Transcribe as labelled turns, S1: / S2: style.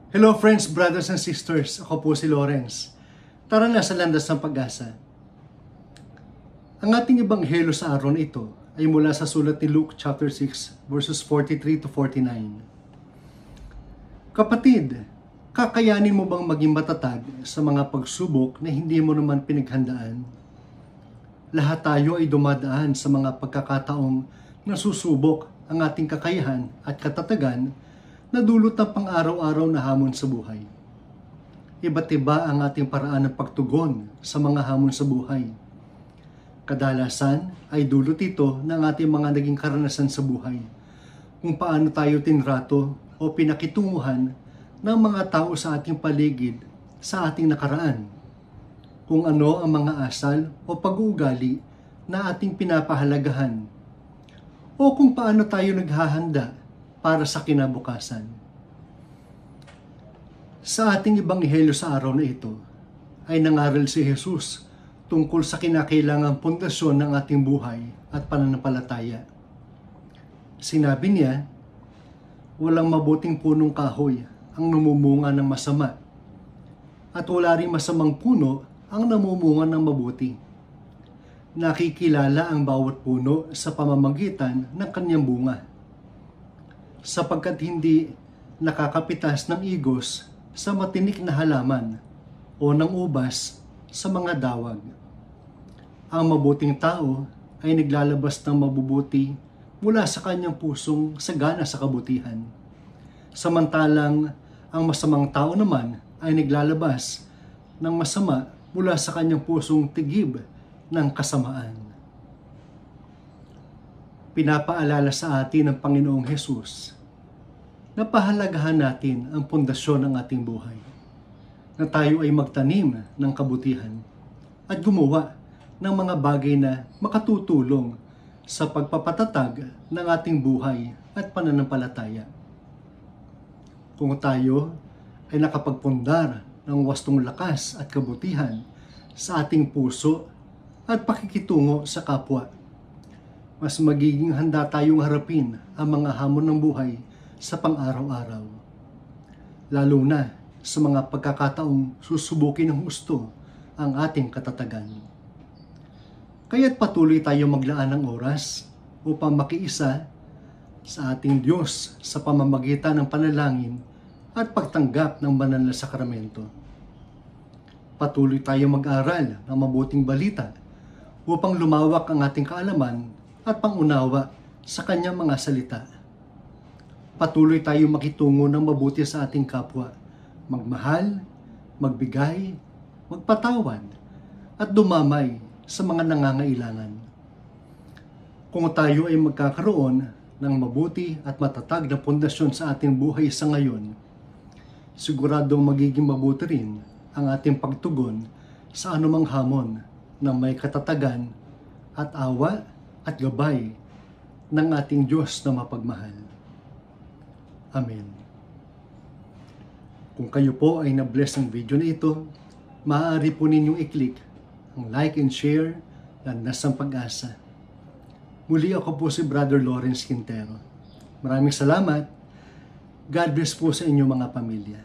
S1: Hello friends, brothers and sisters. Ako po si Lawrence. Tara na sa landas ng pag-asa. Ang ating ebanghelyo sa araw na ito ay mula sa sulat ni Luke chapter 6 verses 43 to 49. Kapatid, kakayanin mo bang maging matatag sa mga pagsubok na hindi mo naman pinaghandaan? Lahat tayo ay dumadaan sa mga pagkakataong nasusubok ang ating kakayahan at katatagan na dulot ng pang-araw-araw na hamon sa buhay. Iba't iba ang ating paraan ng pagtugon sa mga hamon sa buhay. Kadalasan ay dulot ito ng ating mga naging karanasan sa buhay, kung paano tayo tinrato o pinakitunguhan ng mga tao sa ating paligid sa ating nakaraan, kung ano ang mga asal o pag-uugali na ating pinapahalagahan, o kung paano tayo naghahanda para sa kinabukasan. Sa ating ebanghelyo sa araw na ito, ay nangaral si Jesus tungkol sa kinakailangang pundasyon ng ating buhay at pananampalataya. Sinabi niya, walang mabuting punong kahoy ang namumunga ng masama, at wala ring masamang puno ang namumunga ng mabuti. Nakikilala ang bawat puno sa pamamagitan ng kanyang bunga, sapagkat hindi nakakapitas ng igos sa matinik na halaman o ng ubas sa mga dawag. Ang mabuting tao ay naglalabas ng mabubuti mula sa kanyang pusong sagana sa kabutihan, samantalang ang masamang tao naman ay naglalabas ng masama mula sa kanyang pusong tigib ng kasamaan. Pinapaalala sa atin ng Panginoong Hesus na pahalagahan natin ang pundasyon ng ating buhay, na tayo ay magtanim ng kabutihan at gumawa ng mga bagay na makatutulong sa pagpapatatag ng ating buhay at pananampalataya. Kung tayo ay nakapagpundar ng wastong lakas at kabutihan sa ating puso at pakikitungo sa kapwa, mas magiging handa tayong harapin ang mga hamon ng buhay sa pang-araw-araw, lalo na sa mga pagkakataong susubukin ng gusto ang ating katatagan. Kaya't patuloy tayo maglaan ng oras upang makiisa sa ating Diyos sa pamamagitan ng panalangin at pagtanggap ng banal na sakramento. Patuloy tayo mag-aral ng mabuting balita upang lumawak ang ating kaalaman at pangunawa sa kanyang mga salita. Patuloy tayo makitungo ng mabuti sa ating kapwa, magmahal, magbigay, magpatawad, at dumamay sa mga nangangailangan. Kung tayo ay magkakaroon ng mabuti at matatag na pundasyon sa ating buhay sa ngayon, siguradong magiging mabuti rin ang ating pagtugon sa anumang hamon na may katatagan at awa at gabay ng ating Diyos na mapagmahal. Amen. Kung kayo po ay na-bless ng video na ito, maaari po ninyong i-click ang like and share Landas ng Pag-asa. Muli ako po si Brother Lawrence Quintero. Maraming salamat. God bless po sa inyong mga pamilya.